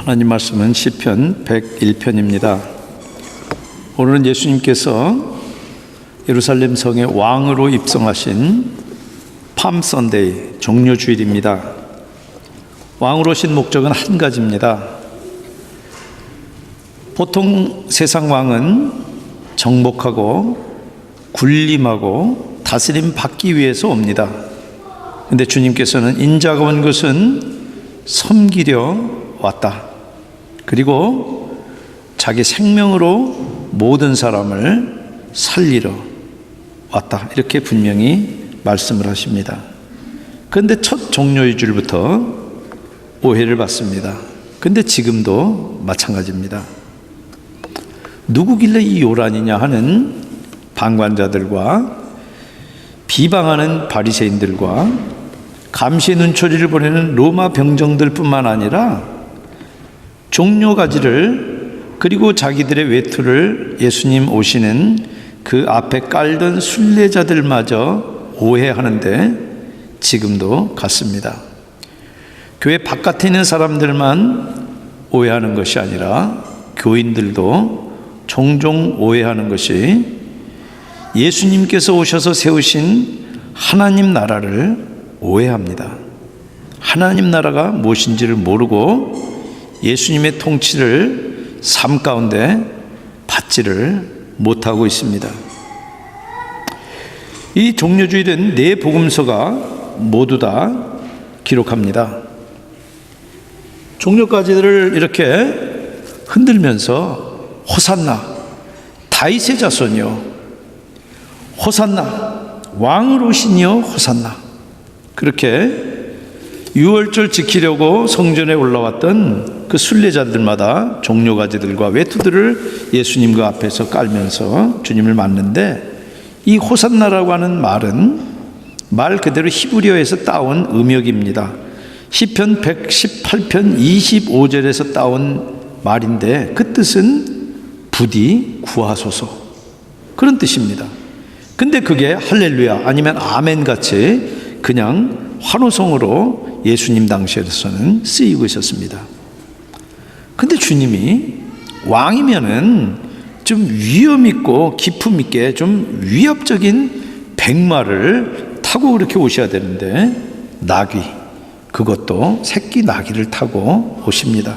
하나님 말씀은 시편 101편입니다. 오늘은 예수님께서 예루살렘 성에 왕으로 입성하신 팜 선데이, 종려주일입니다. 왕으로 오신 목적은 한 가지입니다. 보통 세상 왕은 정복하고 군림하고 다스림 받기 위해서 옵니다. 그런데 주님께서는 인자가 온 것은 섬기려 왔다. 그리고 자기 생명으로 모든 사람을 살리러 왔다. 이렇게 분명히 말씀을 하십니다. 그런데 첫 종려주일부터 오해를 받습니다. 그런데 지금도 마찬가지입니다. 누구길래 이 요란이냐 하는 방관자들과 비방하는 바리새인들과 감시의 눈초리를 보내는 로마 병정들 뿐만 아니라 종려가지를 그리고 자기들의 외투를 예수님 오시는 그 앞에 깔던 순례자들마저 오해하는데 지금도 같습니다. 교회 바깥에 있는 사람들만 오해하는 것이 아니라 교인들도 종종 오해하는 것이 예수님께서 오셔서 세우신 하나님 나라를 오해합니다. 하나님 나라가 무엇인지를 모르고 예수님의 통치를 삶 가운데 받지를 못하고 있습니다. 이 종려주일은 네 복음서가 모두 다 기록합니다. 종려가지를 이렇게 흔들면서 호산나, 다윗의 자손이요, 호산나, 왕으로 오시니요, 호산나, 그렇게 유월절 지키려고 성전에 올라왔던 그 순례자들마다 종려가지들과 외투들을 예수님 그 앞에서 깔면서 주님을 맞는데, 이 호산나라고 하는 말은 말 그대로 히브리어에서 따온 음역입니다. 시편 118편 25절에서 따온 말인데 그 뜻은 부디 구하소서, 그런 뜻입니다. 근데 그게 할렐루야 아니면 아멘 같이 그냥 환호성으로 예수님 당시에서는 쓰이고 있었습니다. 근데 주님이 왕이면은 좀 위험 있고 기품 있게 좀 위협적인 백마를 타고 그렇게 오셔야 되는데 나귀, 그것도 새끼 나귀를 타고 오십니다.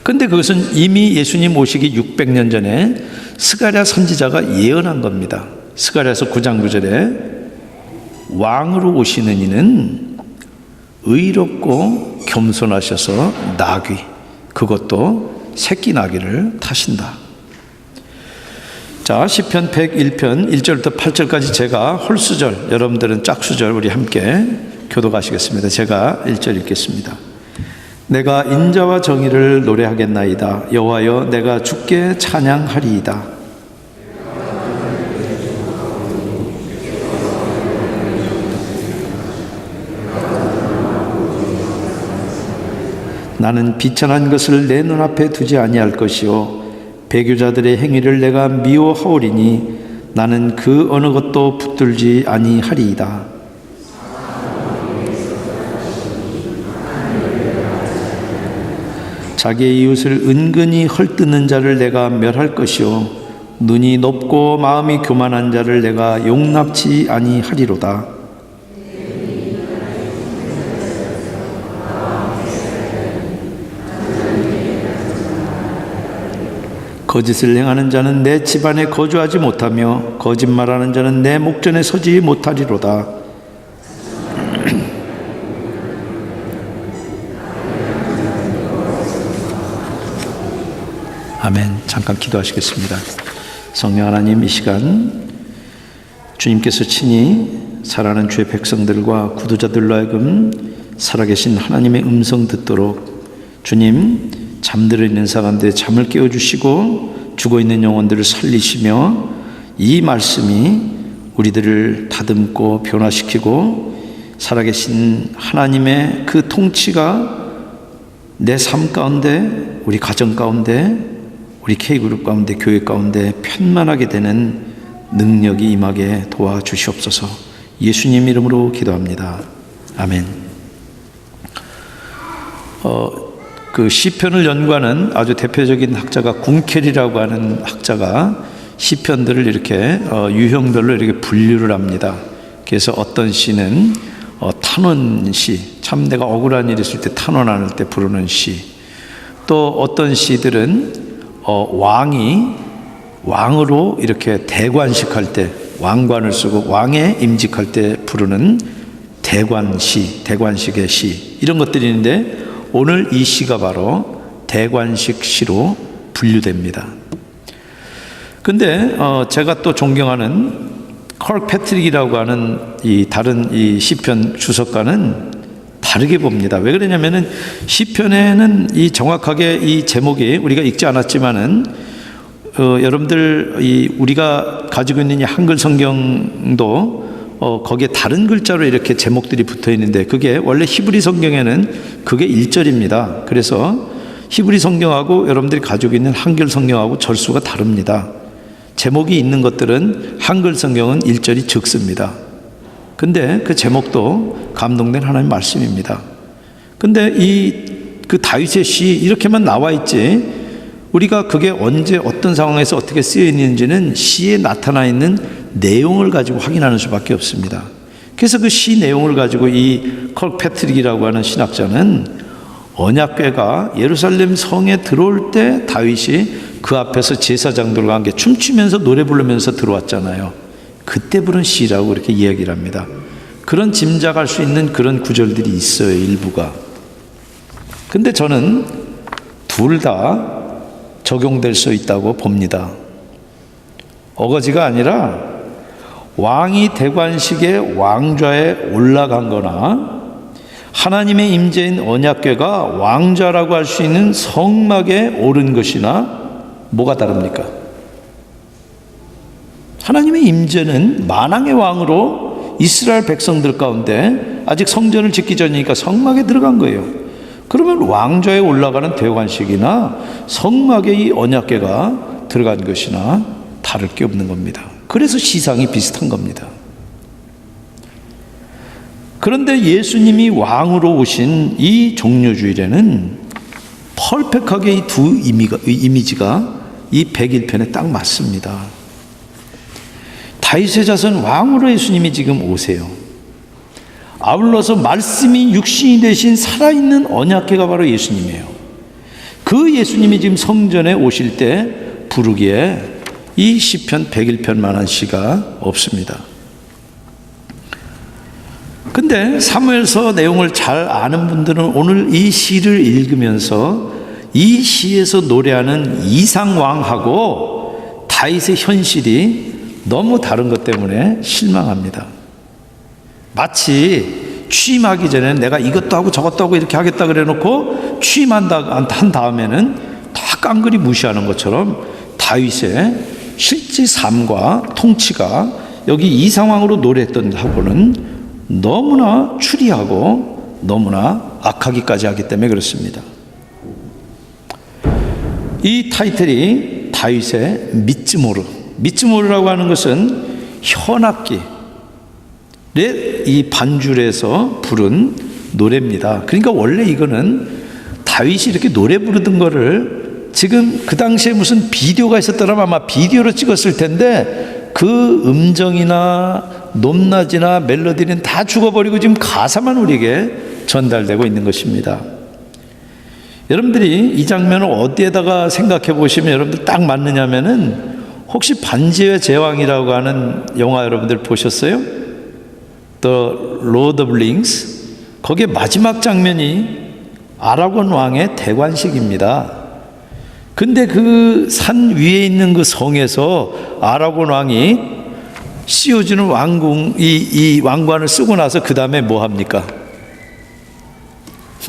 근데 그것은 이미 예수님 오시기 600년 전에 스가랴 선지자가 예언한 겁니다. 스가랴서 9장 9절에 왕으로 오시는 이는 의롭고 겸손하셔서 나귀, 그것도 새끼 나귀를 타신다. 자, 시편 101편 1절부터 8절까지 제가 홀수절, 여러분들은 짝수절 우리 함께 교독하시겠습니다. 제가 1절 읽겠습니다. 내가 인자와 정의를 노래하겠나이다. 여호와여, 내가 주께 찬양하리이다. 나는 비천한 것을 내 눈앞에 두지 아니할 것이요 배교자들의 행위를 내가 미워하오리니 나는 그 어느 것도 붙들지 아니하리이다. 자기의 이웃을 은근히 헐뜯는 자를 내가 멸할 것이요 눈이 높고 마음이 교만한 자를 내가 용납치 아니하리로다. 거짓을 행하는 자는 내 집안에 거주하지 못하며 거짓말하는 자는 내 목전에 서지 못하리로다. 아멘. 잠깐 기도하시겠습니다. 성령 하나님, 이 시간 주님께서 친히 사랑하는 주의 백성들과 구도자들로 하여금 살아계신 하나님의 음성 듣도록 주님, 잠들어 있는 사람들의 잠을 깨워주시고 죽어있는 영혼들을 살리시며 이 말씀이 우리들을 다듬고 변화시키고 살아계신 하나님의 그 통치가 내 삶 가운데, 우리 가정 가운데, 우리 K그룹 가운데, 교회 가운데 편만하게 되는 능력이 임하게 도와주시옵소서. 예수님 이름으로 기도합니다. 아멘. 그 시편을 연구하는 아주 대표적인 학자가 궁켈이라고 하는 학자가 시편들을 이렇게 유형별로 이렇게 분류를 합니다. 그래서 어떤 시는 탄원시, 참 내가 억울한 일이 있을 때 탄원할 때 부르는 시, 또 어떤 시들은 왕으로 이렇게 대관식할 때, 왕관을 쓰고 왕에 임직할 때 부르는 대관시, 대관식의 시, 이런 것들이 있는데 오늘 이 시가 바로 대관식 시로 분류됩니다. 근데 제가 또 존경하는 컬 패트릭이라고 하는 이 다른 이 시편 주석가는 다르게 봅니다. 왜 그러냐면은 시편에는 이 정확하게 이 제목이 우리가 읽지 않았지만은 여러분들 우리가 가지고 있는 이 한글 성경도 거기에 다른 글자로 이렇게 제목들이 붙어 있는데 그게 원래 히브리 성경에는 그게 1절입니다. 그래서 히브리 성경하고 여러분들이 가지고 있는 한글 성경하고 절수가 다릅니다. 제목이 있는 것들은 한글 성경은 1절이 적습니다. 근데 그 제목도 감동된 하나님의 말씀입니다. 근데 그 다윗의 시 이렇게만 나와 있지 우리가 그게 언제 어떤 상황에서 어떻게 쓰여 있는지는 시에 나타나 있는 내용을 가지고 확인하는 수밖에 없습니다. 그래서 그 시 내용을 가지고 이 컬 패트릭이라고 하는 신학자는 언약궤가 예루살렘 성에 들어올 때 다윗이 그 앞에서 제사장들과 함께 춤추면서 노래 부르면서 들어왔잖아요. 그때 부른 시라고 이렇게 이야기를 합니다. 그런 짐작할 수 있는 그런 구절들이 있어요, 일부가. 근데 저는 둘 다 적용될 수 있다고 봅니다. 어거지가 아니라 왕이 대관식의 왕좌에 올라간 거나 하나님의 임재인 언약궤가 왕좌라고 할 수 있는 성막에 오른 것이나 뭐가 다릅니까? 하나님의 임재는 만왕의 왕으로 이스라엘 백성들 가운데 아직 성전을 짓기 전이니까 성막에 들어간 거예요. 그러면 왕좌에 올라가는 대관식이나 성막에 이 언약궤가 들어간 것이나 다를 게 없는 겁니다. 그래서 시상이 비슷한 겁니다. 그런데 예수님이 왕으로 오신 이 종료주일에는 퍼펙트하게 이 두 이미지가 이 101편에 딱 맞습니다. 다윗의 자손 왕으로 예수님이 지금 오세요. 아울러서 말씀이 육신이 되신 살아있는 언약궤가 바로 예수님이에요. 그 예수님이 지금 성전에 오실 때 부르기에 이 시편 101편만한 시가 없습니다. 근데 사무엘서 내용을 잘 아는 분들은 오늘 이 시를 읽으면서 이 시에서 노래하는 이상왕하고 다윗의 현실이 너무 다른 것 때문에 실망합니다. 마치 취임하기 전에 내가 이것도 하고 저것도 하고 이렇게 하겠다 그래 놓고 취임한 다음에는 다 깡그리 무시하는 것처럼 다윗의 실제 삶과 통치가 여기 이상왕으로 노래했던 하고는 너무나 추리하고 너무나 악하기까지 하기 때문에 그렇습니다. 이 타이틀이 다윗의 미츠모르라고 하는 것은 현악기의 이 반주에서 부른 노래입니다. 그러니까 원래 이거는 다윗이 이렇게 노래 부르던 거를 지금 그 당시에 무슨 비디오가 있었더라면 아마 비디오로 찍었을 텐데 그 음정이나 높낮이나 멜로디는 다 죽어버리고 지금 가사만 우리에게 전달되고 있는 것입니다. 여러분들이 이 장면을 어디에다가 생각해 보시면 여러분들 딱 맞느냐면은 혹시 반지의 제왕이라고 하는 영화 여러분들 보셨어요? The Lord of Rings. 거기에 마지막 장면이 아라곤 왕의 대관식입니다. 근데 그 산 위에 있는 그 성에서 아라곤 왕이 씌워주는 왕궁, 이 왕관을 쓰고 나서 그 다음에 뭐 합니까?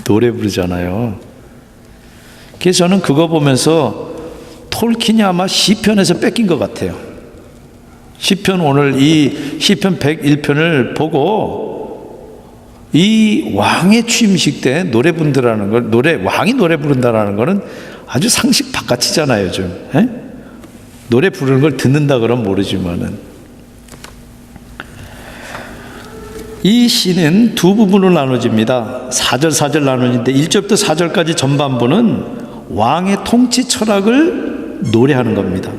노래 부르잖아요. 그래서 저는 그거 보면서 톨킨이 아마 시편에서 뺏긴 것 같아요. 시편 오늘 이 시편 101편을 보고 이 왕의 취임식 때 노래 부른다는 걸, 왕이 노래 부른다라는 거는 아주 상식 바깥이잖아요, 좀. 에? 노래 부르는 걸 듣는다 그러면 모르지만은. 이 시는 두 부분으로 나눠집니다. 4절 나누는데 1절부터 4절까지 전반부는 왕의 통치 철학을 노래하는 겁니다.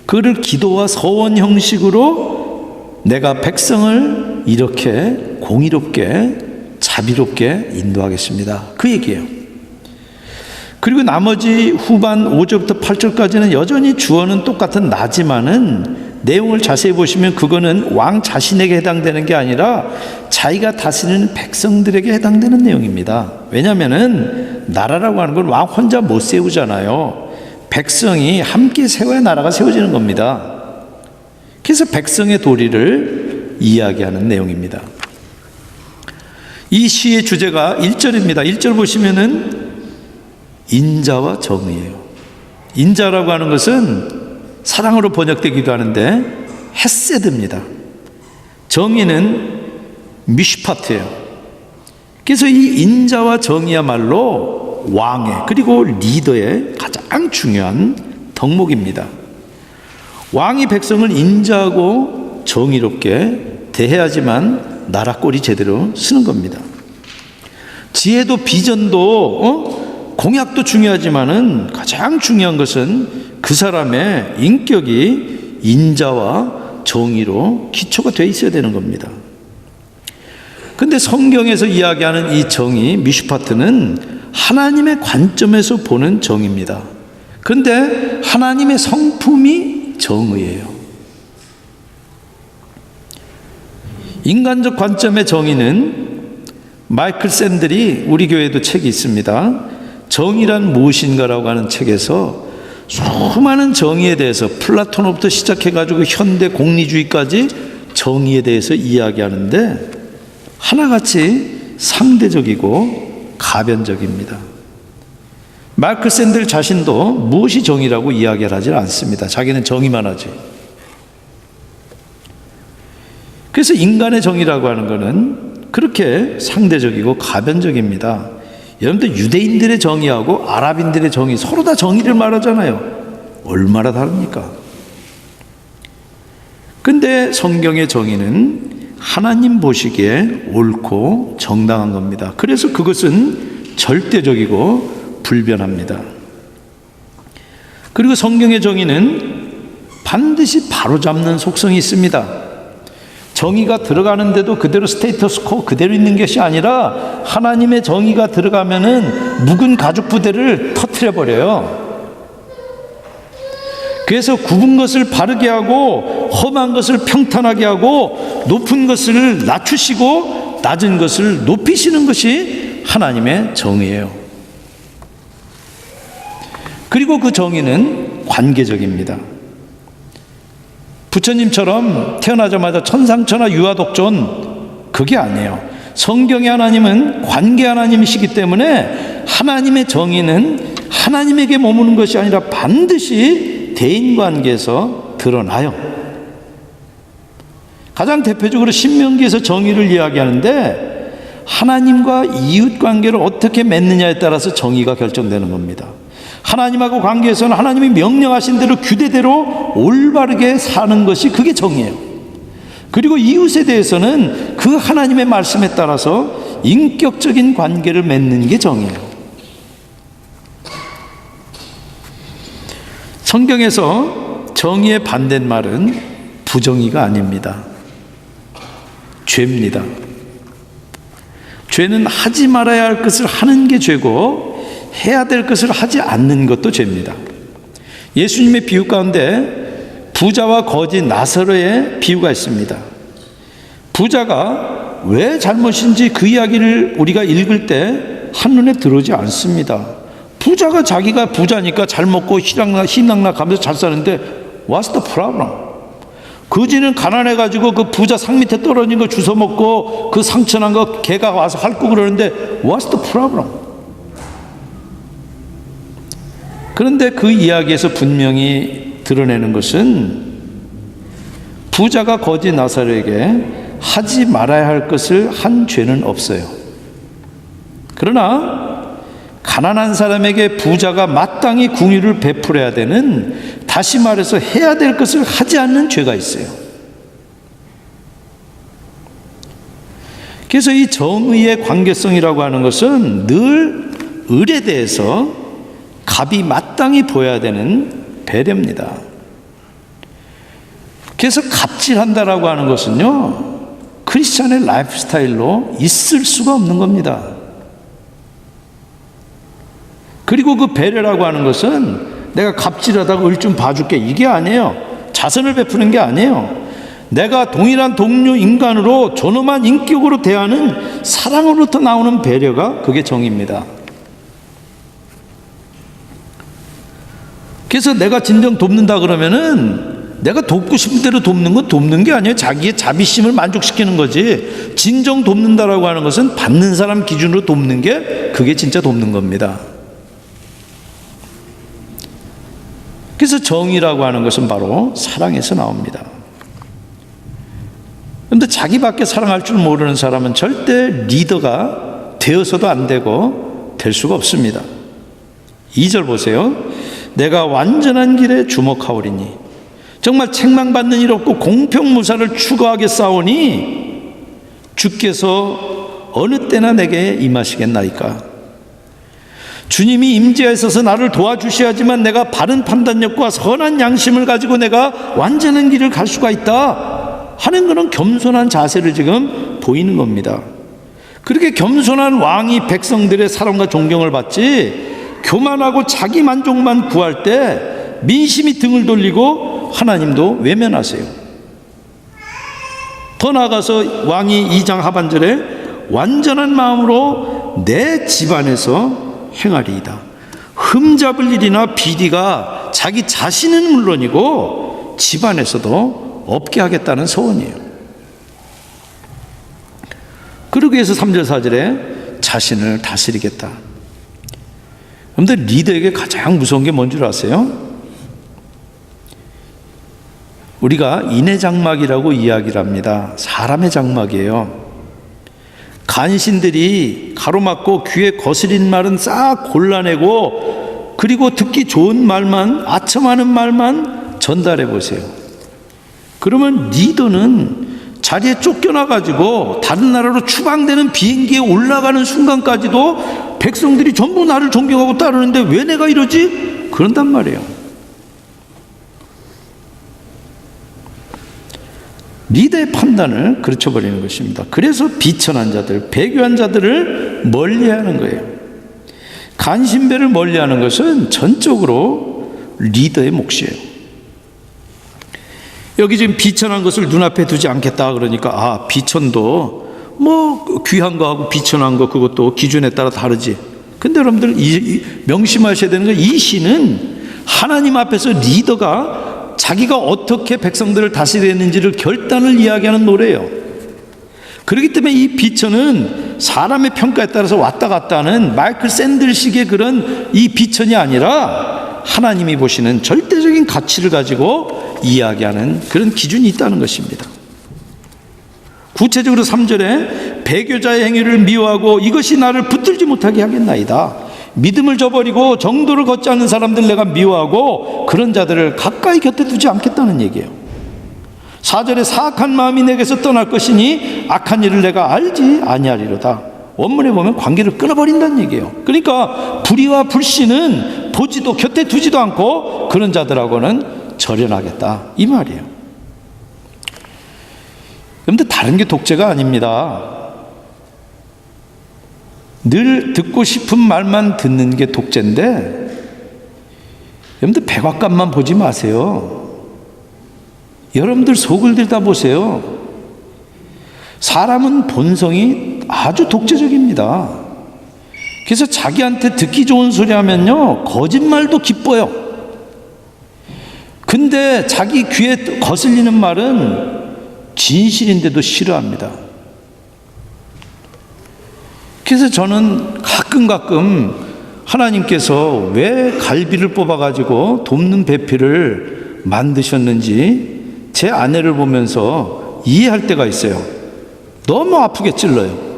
그를 기도와 서원 형식으로 내가 백성을 이렇게 공의롭게 자비롭게 인도하겠습니다. 그 얘기예요. 그리고 나머지 후반 5절부터 8절까지는 여전히 주어는 똑같은 나지만은 내용을 자세히 보시면 그거는 왕 자신에게 해당되는 게 아니라 자기가 다스리는 백성들에게 해당되는 내용입니다. 왜냐하면은 나라라고 하는 건 왕 혼자 못 세우잖아요. 백성이 함께 세워야 나라가 세워지는 겁니다. 그래서 백성의 도리를 이야기하는 내용입니다. 이 시의 주제가 1절입니다. 1절 보시면은 인자와 정의예요. 인자라고 하는 것은 사랑으로 번역되기도 하는데 헤세드입니다. 정의는 미슈파트예요. 그래서 이 인자와 정의야말로 왕의 그리고 리더의 가장 중요한 덕목입니다. 왕이 백성을 인자하고 정의롭게 대해야지만 나라 꼴이 제대로 쓰는 겁니다. 지혜도 비전도 공약도 중요하지만은 가장 중요한 것은 그 사람의 인격이 인자와 정의로 기초가 되어 있어야 되는 겁니다. 근데 성경에서 이야기하는 이 정의, 미슈파트는 하나님의 관점에서 보는 정의입니다. 근데 하나님의 성품이 정의예요. 인간적 관점의 정의는 마이클 샌들이 우리 교회에도 책이 있습니다. 정의란 무엇인가라고 하는 책에서 수많은 정의에 대해서 플라톤부터 시작해가지고 현대 공리주의까지 정의에 대해서 이야기하는데 하나같이 상대적이고 가변적입니다. 마이클 샌들 자신도 무엇이 정의라고 이야기를 하지 않습니다. 자기는 정의만 하지. 그래서 인간의 정의라고 하는 것은 그렇게 상대적이고 가변적입니다. 여러분들 유대인들의 정의하고 아랍인들의 정의 서로 다 정의를 말하잖아요. 얼마나 다릅니까? 근데 성경의 정의는 하나님 보시기에 옳고 정당한 겁니다. 그래서 그것은 절대적이고 불변합니다. 그리고 성경의 정의는 반드시 바로잡는 속성이 있습니다. 정의가 들어가는데도 그대로 스테이터스코 그대로 있는 것이 아니라 하나님의 정의가 들어가면은 묵은 가죽 부대를 터뜨려 버려요. 그래서 굽은 것을 바르게 하고 험한 것을 평탄하게 하고 높은 것을 낮추시고 낮은 것을 높이시는 것이 하나님의 정의예요. 그리고 그 정의는 관계적입니다. 부처님처럼 태어나자마자 천상천하 유아독존 그게 아니에요. 성경의 하나님은 관계 하나님이시기 때문에 하나님의 정의는 하나님에게 머무는 것이 아니라 반드시 대인관계에서 드러나요. 가장 대표적으로 신명기에서 정의를 이야기하는데 하나님과 이웃관계를 어떻게 맺느냐에 따라서 정의가 결정되는 겁니다. 하나님하고 관계에서는 하나님이 명령하신 대로 규대대로 올바르게 사는 것이 그게 정의예요. 그리고 이웃에 대해서는 그 하나님의 말씀에 따라서 인격적인 관계를 맺는 게 정의예요. 성경에서 정의의 반대말은 부정의가 아닙니다. 죄입니다. 죄는 하지 말아야 할 것을 하는 게 죄고 해야 될 것을 하지 않는 것도 죄입니다. 예수님의 비유 가운데 부자와 거지 나사로의 비유가 있습니다. 부자가 왜 잘못인지 그 이야기를 우리가 읽을 때 한눈에 들어오지 않습니다. 부자가 자기가 부자니까 잘 먹고 희락락 하면서 잘 사는데 What's the problem? 거지는 가난해가지고 그 부자 상 밑에 떨어진 거 주워 먹고 그 상처난 거 개가 와서 핥고 그러는데 What's the problem? 그런데 그 이야기에서 분명히 드러내는 것은 부자가 거지 나사로에게 하지 말아야 할 것을 한 죄는 없어요. 그러나 가난한 사람에게 부자가 마땅히 궁유를 베풀어야 되는, 다시 말해서 해야 될 것을 하지 않는 죄가 있어요. 그래서 이 정의의 관계성이라고 하는 것은 늘 을에 대해서 갑이 마땅히 보여야 되는 배려입니다. 그래서 갑질한다라고 하는 것은요, 크리스찬의 라이프 스타일로 있을 수가 없는 겁니다. 그리고 그 배려라고 하는 것은 내가 갑질하다가 을 좀 봐줄게, 이게 아니에요. 자선을 베푸는 게 아니에요. 내가 동일한 동료 인간으로 존엄한 인격으로 대하는 사랑으로부터 나오는 배려가 그게 정의입니다. 그래서 내가 진정 돕는다 그러면은 내가 돕고 싶은 대로 돕는 건 돕는 게 아니에요. 자기의 자비심을 만족시키는 거지. 진정 돕는다라고 하는 것은 받는 사람 기준으로 돕는 게 그게 진짜 돕는 겁니다. 그래서 정의라고 하는 것은 바로 사랑에서 나옵니다. 그런데 자기밖에 사랑할 줄 모르는 사람은 절대 리더가 되어서도 안 되고 될 수가 없습니다. 2절 보세요. 내가 완전한 길에 주목하오리니 정말 책망받는 일 없고 공평무사를 추구하겠사오니 주께서 어느 때나 내게 임하시겠나이까. 주님이 임재하셔서 나를 도와주셔야지만 내가 바른 판단력과 선한 양심을 가지고 내가 완전한 길을 갈 수가 있다 하는 그런 겸손한 자세를 지금 보이는 겁니다. 그렇게 겸손한 왕이 백성들의 사랑과 존경을 받지, 교만하고 자기 만족만 구할 때 민심이 등을 돌리고 하나님도 외면하세요. 더 나아가서 왕이 2장 하반절에 완전한 마음으로 내 집안에서 행하리이다. 흠잡을 일이나 비리가 자기 자신은 물론이고 집안에서도 없게 하겠다는 소원이에요. 그러기 위해서 3절 4절에 자신을 다스리겠다. 그런데 리더에게 가장 무서운 게 뭔 줄 아세요? 우리가 인의 장막이라고 이야기를 합니다. 사람의 장막이에요. 간신들이 가로막고 귀에 거스린 말은 싹 골라내고 그리고 듣기 좋은 말만, 아첨하는 말만 전달해 보세요. 그러면 리더는 자리에 쫓겨나가지고 다른 나라로 추방되는 비행기에 올라가는 순간까지도 백성들이 전부 나를 존경하고 따르는데 왜 내가 이러지? 그런단 말이에요. 리더의 판단을 그르쳐버리는 것입니다. 그래서 비천한 자들, 배교한 자들을 멀리하는 거예요. 간신배를 멀리하는 것은 전적으로 리더의 몫이에요. 여기 지금 비천한 것을 눈앞에 두지 않겠다 그러니까 비천도 뭐 귀한 거하고 비천한 거 그것도 기준에 따라 다르지. 근데 여러분들 명심하셔야 되는 건 이 시는 하나님 앞에서 리더가 자기가 어떻게 백성들을 다스리는지를 결단을 이야기하는 노래예요. 그렇기 때문에 이 비천은 사람의 평가에 따라서 왔다 갔다 하는 마이클 샌들식의 그런 이 비천이 아니라 하나님이 보시는 절대적인 가치를 가지고 이야기하는 그런 기준이 있다는 것입니다. 구체적으로 3절에 배교자의 행위를 미워하고 이것이 나를 붙들지 못하게 하겠나이다. 믿음을 저버리고 정도를 걷지 않는 사람들 내가 미워하고 그런 자들을 가까이 곁에 두지 않겠다는 얘기예요. 4절에 사악한 마음이 내게서 떠날 것이니 악한 일을 내가 알지 아니하리로다. 원문에 보면 관계를 끊어버린다는 얘기예요. 그러니까 불의와 불신은 보지도 곁에 두지도 않고 그런 자들하고는 절연하겠다 이 말이에요. 그런데 다른 게 독재가 아닙니다. 늘 듣고 싶은 말만 듣는 게 독재인데 여러분들 백악관만 보지 마세요. 여러분들 속을 들여다보세요. 사람은 본성이 아주 독재적입니다. 그래서 자기한테 듣기 좋은 소리 하면요 거짓말도 기뻐요. 근데 자기 귀에 거슬리는 말은 진실인데도 싫어합니다. 그래서 저는 가끔 하나님께서 왜 갈비를 뽑아가지고 돕는 배필을 만드셨는지 제 아내를 보면서 이해할 때가 있어요. 너무 아프게 찔러요.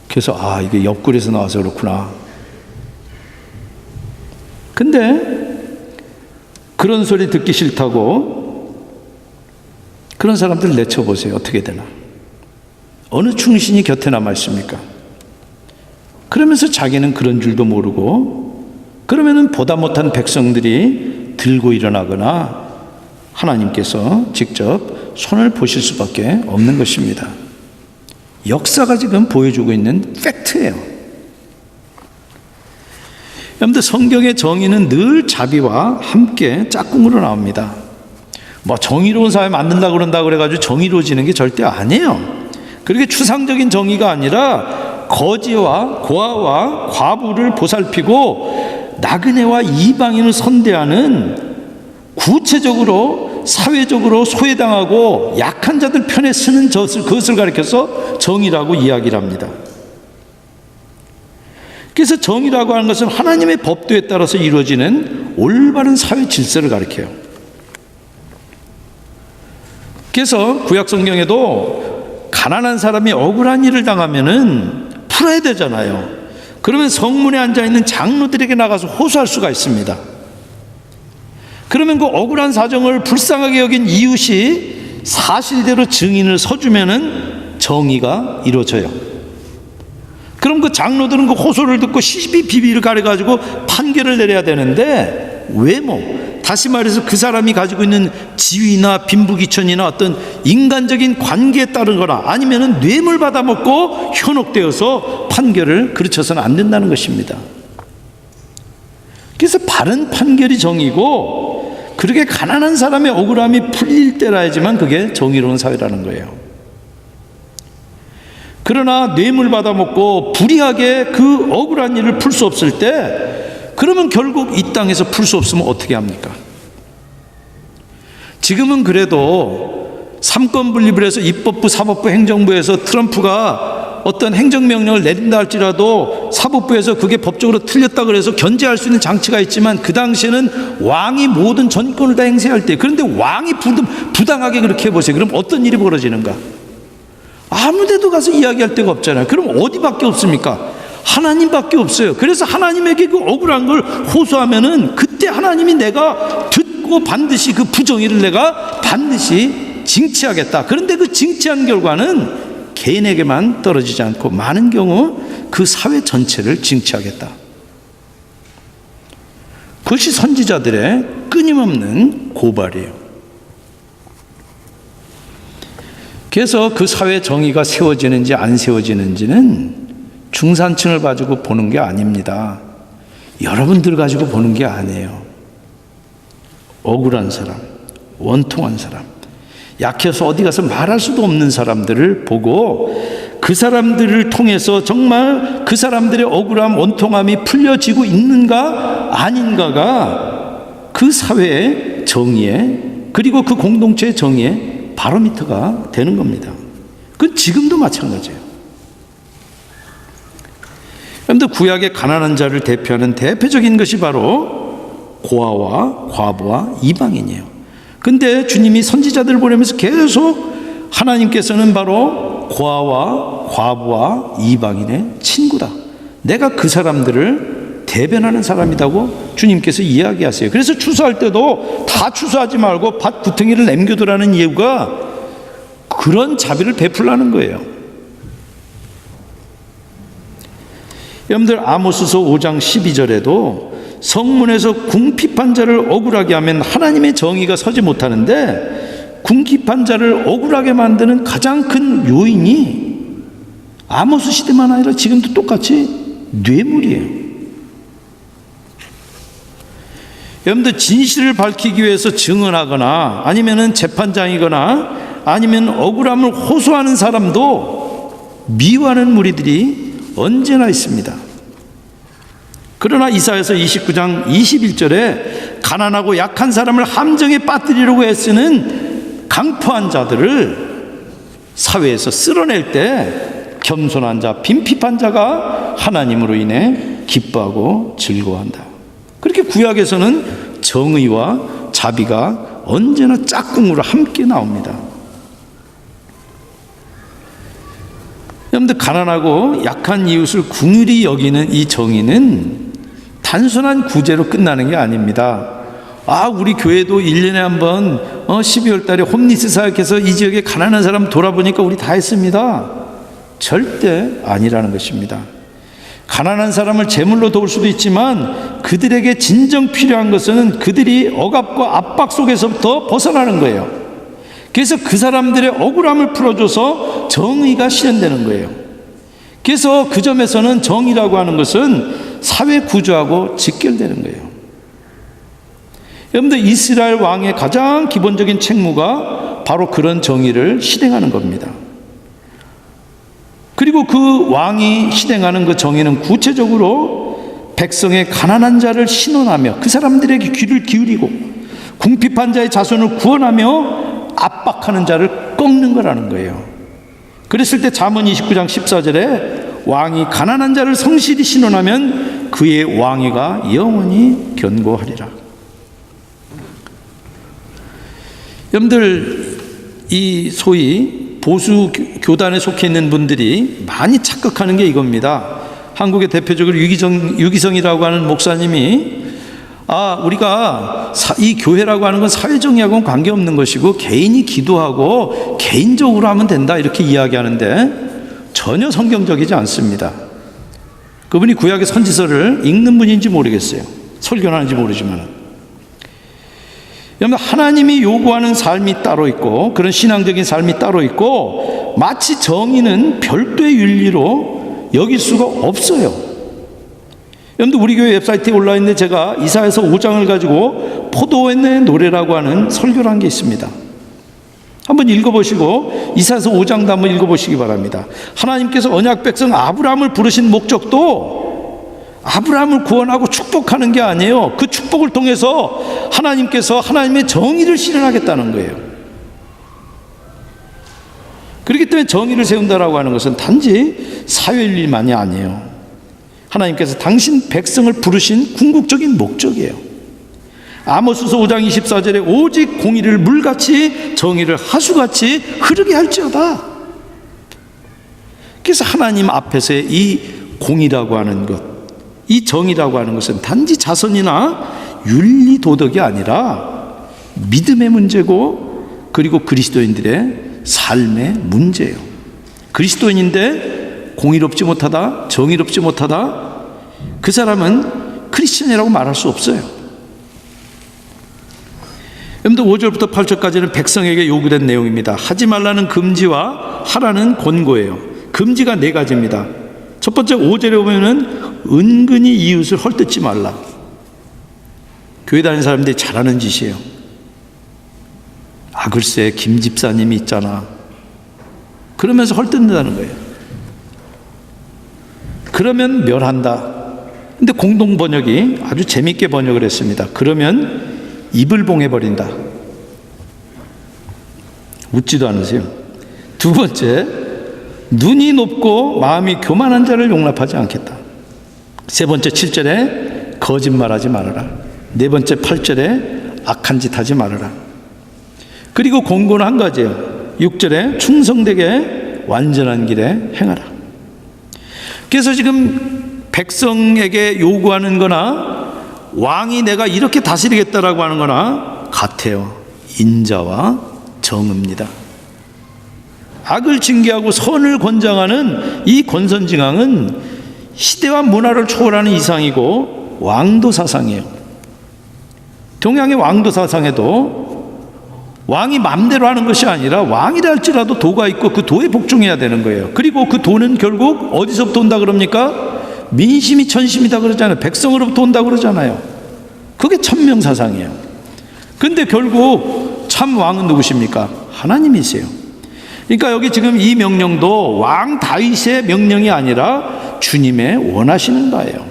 그래서 이게 옆구리에서 나와서 그렇구나. 근데 그런 소리 듣기 싫다고 그런 사람들 내쳐보세요. 어떻게 되나. 어느 충신이 곁에 남아 있습니까? 그러면서 자기는 그런 줄도 모르고, 그러면은 보다 못한 백성들이 들고 일어나거나 하나님께서 직접 손을 보실 수밖에 없는 것입니다. 역사가 지금 보여주고 있는 팩트예요. 여러분들, 성경의 정의는 늘 자비와 함께 짝꿍으로 나옵니다. 뭐 정의로운 사회 만든다고 그런다 그래가지고 정의로워지는 게 절대 아니에요. 그렇게 추상적인 정의가 아니라 거지와 고아와 과부를 보살피고 나그네와 이방인을 선대하는, 구체적으로 사회적으로 소외당하고 약한 자들 편에 서는 그것을 가리켜서 정의라고 이야기를 합니다. 그래서 정의라고 하는 것은 하나님의 법도에 따라서 이루어지는 올바른 사회 질서를 가리켜요. 그래서 구약 성경에도 가난한 사람이 억울한 일을 당하면은 풀어야 되잖아요. 그러면 성문에 앉아있는 장로들에게 나가서 호소할 수가 있습니다. 그러면 그 억울한 사정을 불쌍하게 여긴 이웃이 사실대로 증인을 서주면은 정의가 이루어져요. 그럼 그 장로들은 그 호소를 듣고 시비 비비를 가려가지고 판결을 내려야 되는데, 다시 말해서 그 사람이 가지고 있는 지위나 빈부귀천이나 어떤 인간적인 관계에 따른 거나 아니면은 뇌물 받아먹고 현혹되어서 판결을 그르쳐서는 안 된다는 것입니다. 그래서 바른 판결이 정의고, 그렇게 가난한 사람의 억울함이 풀릴 때라야지만 그게 정의로운 사회라는 거예요. 그러나 뇌물 받아먹고 불의하게 그 억울한 일을 풀 수 없을 때, 그러면 결국 이 땅에서 풀 수 없으면 어떻게 합니까? 지금은 그래도 삼권 분립을 해서 입법부, 사법부, 행정부에서 트럼프가 어떤 행정명령을 내린다 할지라도 사법부에서 그게 법적으로 틀렸다 그래서 견제할 수 있는 장치가 있지만, 그 당시에는 왕이 모든 전권을 다 행사할 때, 그런데 왕이 부당하게 그렇게 해보세요. 그럼 어떤 일이 벌어지는가? 아무 데도 가서 이야기할 데가 없잖아요. 그럼 어디밖에 없습니까? 하나님밖에 없어요. 그래서 하나님에게 그 억울한 걸 호소하면은 그때 하나님이 내가 듣고 반드시 그 부정의를 내가 반드시 징치하겠다. 그런데 그 징치한 결과는 개인에게만 떨어지지 않고 많은 경우 그 사회 전체를 징치하겠다. 그것이 선지자들의 끊임없는 고발이에요. 그래서 그 사회 정의가 세워지는지 안 세워지는지는 중산층을 가지고 보는 게 아닙니다. 여러분들 가지고 보는 게 아니에요. 억울한 사람, 원통한 사람, 약해서 어디 가서 말할 수도 없는 사람들을 보고 그 사람들을 통해서 정말 그 사람들의 억울함, 원통함이 풀려지고 있는가 아닌가가 그 사회의 정의에, 그리고 그 공동체의 정의에 바로미터가 되는 겁니다. 그건 지금도 마찬가지예요. 그런데 구약의 가난한 자를 대표하는 대표적인 것이 바로 고아와 과부와 이방인이에요. 근데 주님이 선지자들을 보내면서 계속 하나님께서는 바로 고아와 과부와 이방인의 친구다, 내가 그 사람들을 대변하는 사람이라고 주님께서 이야기하세요. 그래서 추수할 때도 다 추수하지 말고 밭 구덩이를 남겨두라는 이유가 그런 자비를 베풀라는 거예요. 여러분들, 아모스서 5장 12절에도 성문에서 궁핍한 자를 억울하게 하면 하나님의 정의가 서지 못하는데, 궁핍한 자를 억울하게 만드는 가장 큰 요인이 아모스 시대만 아니라 지금도 똑같이 뇌물이에요. 여러분들, 진실을 밝히기 위해서 증언하거나 아니면은 재판장이거나 아니면 억울함을 호소하는 사람도 미워하는 무리들이 언제나 있습니다. 그러나 이사야서 29장 21절에 가난하고 약한 사람을 함정에 빠뜨리려고 애쓰는 강포한 자들을 사회에서 쓸어낼 때 겸손한 자, 빈핍한 자가 하나님으로 인해 기뻐하고 즐거워한다. 그렇게 구약에서는 정의와 자비가 언제나 짝꿍으로 함께 나옵니다. 여러분들, 가난하고 약한 이웃을 긍휼히 여기는 이 정의는 단순한 구제로 끝나는 게 아닙니다. 우리 교회도 1년에 한 번 12월 달에 홈리스 사역해서 이 지역에 가난한 사람 돌아보니까 우리 다 했습니다. 절대 아니라는 것입니다. 가난한 사람을 제물로 도울 수도 있지만 그들에게 진정 필요한 것은 그들이 억압과 압박 속에서부터 벗어나는 거예요. 그래서 그 사람들의 억울함을 풀어줘서 정의가 실현되는 거예요. 그래서 그 점에서는 정의라고 하는 것은 사회 구조하고 직결되는 거예요. 여러분들, 이스라엘 왕의 가장 기본적인 책무가 바로 그런 정의를 실행하는 겁니다. 그리고 그 왕이 실행하는 그 정의는 구체적으로 백성의 가난한 자를 신원하며 그 사람들에게 귀를 기울이고 궁핍한 자의 자손을 구원하며 압박하는 자를 꺾는 거라는 거예요. 그랬을 때 잠언 29장 14절에 왕이 가난한 자를 성실히 신원하면 그의 왕위가 영원히 견고하리라. 여러분들, 이 소위 보수 교단에 속해 있는 분들이 많이 착각하는 게 이겁니다. 한국의 대표적으로 유기성이라고 하는 목사님이 우리가 이 교회라고 하는 건 사회정의하고는 관계없는 것이고 개인이 기도하고 개인적으로 하면 된다, 이렇게 이야기하는데 전혀 성경적이지 않습니다. 그분이 구약의 선지서를 읽는 분인지 모르겠어요. 설교를 하는지 모르지만. 여러분, 하나님이 요구하는 삶이 따로 있고 그런 신앙적인 삶이 따로 있고 마치 정의는 별도의 윤리로 여길 수가 없어요. 여러분들, 우리 교회 웹사이트에 올라있는데 제가 이사야서 5장을 가지고 포도원의 노래라고 하는 설교를 한 게 있습니다. 한번 읽어보시고 이사야서 5장도 한번 읽어보시기 바랍니다. 하나님께서 언약 백성 아브라함을 부르신 목적도 아브라함을 구원하고 축복하는 게 아니에요. 그 축복을 통해서 하나님께서 하나님의 정의를 실현하겠다는 거예요. 그렇기 때문에 정의를 세운다라고 하는 것은 단지 사회윤리만이 아니에요. 하나님께서 당신 백성을 부르신 궁극적인 목적이에요. 아모스서 5장 24절에 오직 공의를 물같이 정의를 하수같이 흐르게 할지어다. 그래서 하나님 앞에서의 이 공의라고 하는 것, 이 정의라고 하는 것은 단지 자선이나 윤리 도덕이 아니라 믿음의 문제고 그리고 그리스도인들의 삶의 문제예요. 그리스도인인데 공의롭지 못하다, 정의롭지 못하다, 그 사람은 크리스천이라고 말할 수 없어요. 여러분들, 5절부터 8절까지는 백성에게 요구된 내용입니다. 하지 말라는 금지와 하라는 권고예요. 금지가 4가지입니다. 첫 번째 5절에 보면은 은근히 이웃을 헐뜯지 말라. 교회 다니는 사람들이 잘하는 짓이에요. 글쎄 김 집사님이 있잖아, 그러면서 헐뜯는다는 거예요. 그러면 멸한다. 근데 공동 번역이 아주 재밌게 번역을 했습니다. 그러면 입을 봉해버린다. 웃지도 않으세요. 두 번째, 눈이 높고 마음이 교만한 자를 용납하지 않겠다. 세 번째 7절에 거짓말하지 말아라. 네 번째 8절에 악한 짓 하지 말아라. 그리고 공고는 한 가지예요. 6절에 충성되게 완전한 길에 행하라. 그래서 지금 백성에게 요구하는 거나 왕이 내가 이렇게 다스리겠다라고 하는 거나 같아요. 인자와 정의입니다. 악을 징계하고 선을 권장하는 이 권선징악은 시대와 문화를 초월하는 이상이고 왕도 사상이에요. 동양의 왕도 사상에도 왕이 마음대로 하는 것이 아니라 왕이라 할지라도 도가 있고 그 도에 복종해야 되는 거예요. 그리고 그 도는 결국 어디서부터 온다 그럽니까? 민심이 천심이다 그러잖아요. 백성으로부터 온다 그러잖아요. 그게 천명사상이에요. 근데 결국 참 왕은 누구십니까? 하나님이세요. 그러니까 여기 지금 이 명령도 왕 다윗의 명령이 아니라 주님의 원하시는 바예요.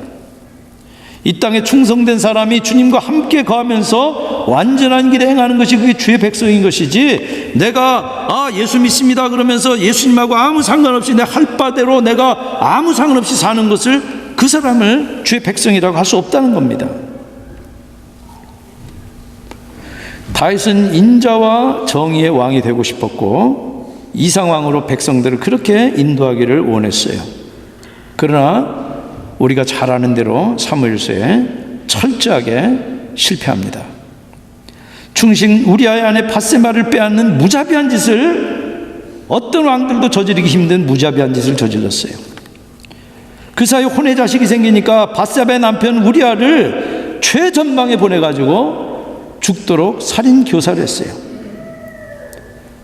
이 땅에 충성된 사람이 주님과 함께 거하면서 완전한 길에 행하는 것이 그게 주의 백성인 것이지, 내가 예수 믿습니다 그러면서 예수님하고 아무 상관없이 내 할 바대로 내가 아무 상관없이 사는 것을, 그 사람을 주의 백성이라고 할 수 없다는 겁니다. 다윗은 인자와 정의의 왕이 되고 싶었고 이상왕으로 백성들을 그렇게 인도하기를 원했어요. 그러나 우리가 잘 아는 대로 사무엘서에 철저하게 실패합니다. 충신 우리아의 아내 밧세바를 빼앗는 무자비한 짓을 어떤 왕들도 저지르기 힘든 무자비한 짓을 저질렀어요. 그 사이 혼의 자식이 생기니까 밧세바의 남편 우리아를 최전방에 보내가지고 죽도록 살인 교사를 했어요.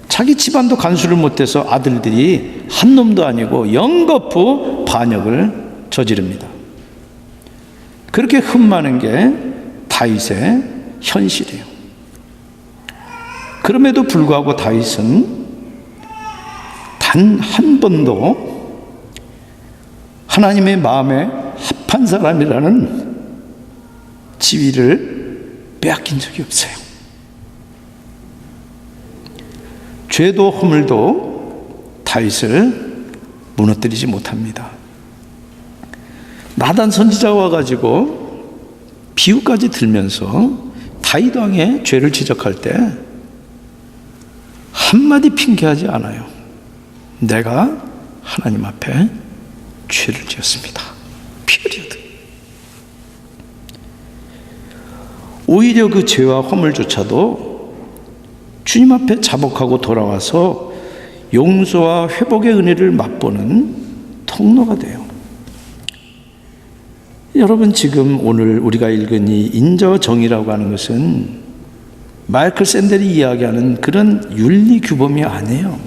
자기 집안도 간수를 못해서 아들들이 한 놈도 아니고 영거푸 반역을 저지릅니다. 그렇게 흠많은 게 다윗의 현실이에요. 그럼에도 불구하고 다윗은 단 한 번도 하나님의 마음에 합한 사람이라는 지위를 빼앗긴 적이 없어요. 죄도 허물도 다윗을 무너뜨리지 못합니다. 나단 선지자가 와가지고 비유까지 들면서 다윗 왕의 죄를 지적할 때 한마디 핑계하지 않아요. 내가 하나님 앞에 죄를 지었습니다. 피리어드. 오히려 그 죄와 허물조차도 주님 앞에 자복하고 돌아와서 용서와 회복의 은혜를 맛보는 통로가 돼요. 여러분, 지금 오늘 우리가 읽은 이 인자와 정의라고 하는 것은 마이클 샌델이 이야기하는 그런 윤리 규범이 아니에요.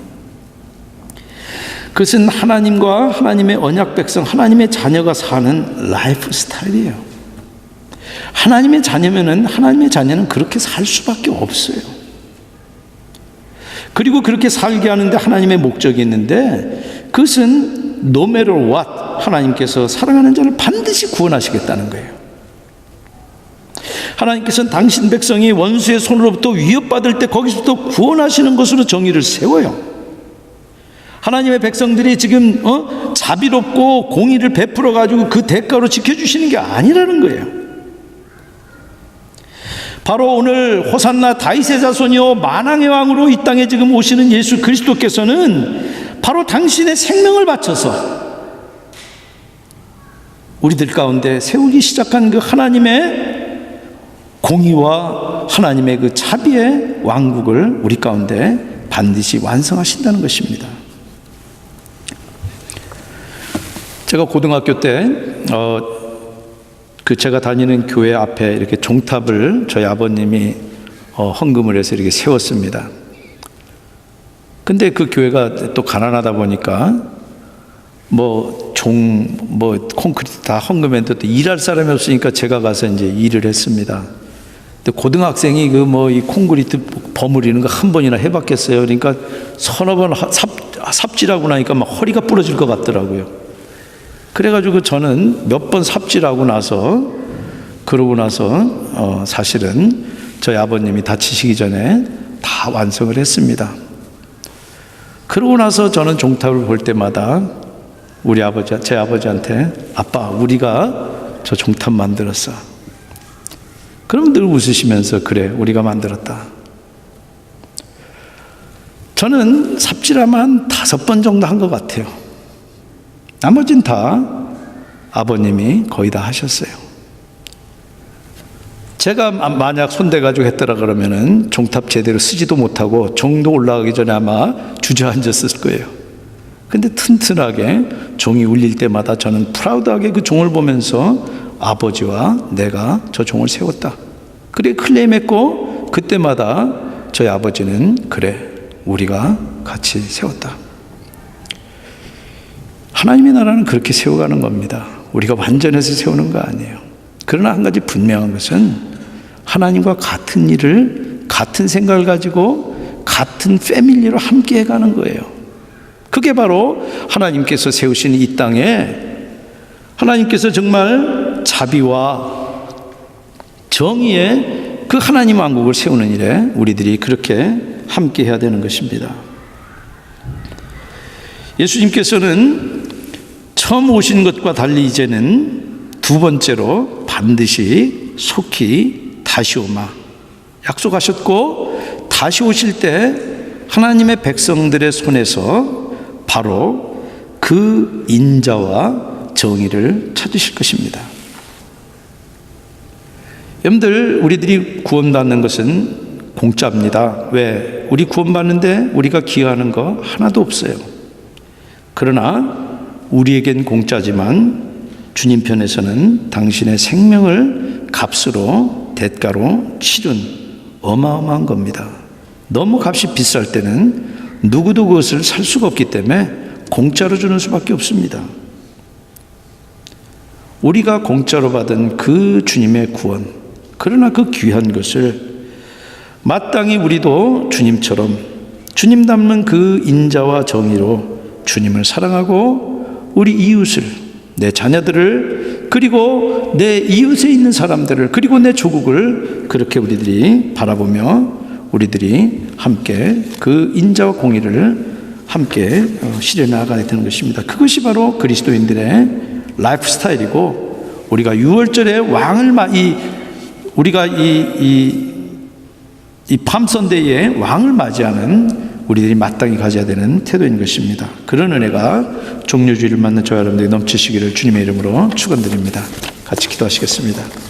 그것은 하나님과 하나님의 언약 백성, 하나님의 자녀가 사는 라이프 스타일이에요. 하나님의 자녀는 그렇게 살 수밖에 없어요. 그리고 그렇게 살게 하는데 하나님의 목적이 있는데, 그것은 no matter what, 하나님께서 사랑하는 자를 반드시 구원하시겠다는 거예요. 하나님께서는 당신 백성이 원수의 손으로부터 위협받을 때 거기서부터 구원하시는 것으로 정의를 세워요. 하나님의 백성들이 지금 자비롭고 공의를 베풀어 가지고 그 대가로 지켜주시는 게 아니라는 거예요. 바로 오늘 호산나 다윗의 자손이요 만왕의 왕으로 이 땅에 지금 오시는 예수 그리스도께서는 바로 당신의 생명을 바쳐서 우리들 가운데 세우기 시작한 그 하나님의 공의와 하나님의 그 자비의 왕국을 우리 가운데 반드시 완성하신다는 것입니다. 제가 고등학교 때 제가 다니는 교회 앞에 이렇게 종탑을 저희 아버님이 헌금을 해서 이렇게 세웠습니다. 근데 그 교회가 또 가난하다 보니까 콘크리트 다 헌금했는데 또 일할 사람이 없으니까 제가 가서 이제 일을 했습니다. 근데 고등학생이 이 콘크리트 버무리는 거 한 번이나 해봤겠어요. 그러니까 서너 번 삽질하고 나니까 막 허리가 부러질 것 같더라고요. 그래가지고 저는 몇 번 삽질하고 나서 사실은 저희 아버님이 다치시기 전에 다 완성을 했습니다. 그러고 나서 저는 종탑을 볼 때마다 제 아버지한테 아빠, 우리가 저 종탑 만들었어. 그럼 늘 웃으시면서 그래, 우리가 만들었다. 저는 삽질하면 한 5번 정도 한 것 같아요. 나머진 다 아버님이 거의 다 하셨어요. 제가 만약 손대가지고 했더라 그러면은 종탑 제대로 쓰지도 못하고 종도 올라가기 전에 아마 주저앉았을 거예요. 근데 튼튼하게 종이 울릴 때마다 저는 프라우드하게 그 종을 보면서 아버지와 내가 저 종을 세웠다. 그래 클레임했고, 그때마다 저희 아버지는 그래, 우리가 같이 세웠다. 하나님의 나라는 그렇게 세워가는 겁니다. 우리가 완전해서 세우는 거 아니에요. 그러나 한 가지 분명한 것은 하나님과 같은 일을, 같은 생각을 가지고 같은 패밀리로 함께 해가는 거예요. 그게 바로 하나님께서 세우신 이 땅에 하나님께서 정말 자비와 정의의 그 하나님 왕국을 세우는 일에 우리들이 그렇게 함께 해야 되는 것입니다. 예수님께서는 처음 오신 것과 달리 이제는 두 번째로 반드시 속히 다시 오마 약속하셨고, 다시 오실 때 하나님의 백성들의 손에서 바로 그 인자와 정의를 찾으실 것입니다. 여러분들, 우리들이 구원받는 것은 공짜입니다. 왜? 우리 구원받는데 우리가 기여하는 거 하나도 없어요. 그러나 우리에겐 공짜지만 주님 편에서는 당신의 생명을 값으로 대가로 치른 어마어마한 겁니다. 너무 값이 비쌀 때는 누구도 그것을 살 수가 없기 때문에 공짜로 주는 수밖에 없습니다. 우리가 공짜로 받은 그 주님의 구원, 그러나 그 귀한 것을 마땅히 우리도 주님처럼 주님 닮은 그 인자와 정의로 주님을 사랑하고 우리 이웃을, 내 자녀들을, 그리고 내 이웃에 있는 사람들을, 그리고 내 조국을 그렇게 우리들이 바라보며 우리들이 함께 그 인자와 공의를 함께 실현해 나가야 되는 것입니다. 그것이 바로 그리스도인들의 라이프 스타일이고, 우리가 6월절에 왕을 우리가 이 팜선데이에 왕을 맞이하는 우리들이 마땅히 가져야 되는 태도인 것입니다. 그런 은혜가 종료주의를 맞는 저와 여러분들이 넘치시기를 주님의 이름으로 축원드립니다. 같이 기도하시겠습니다.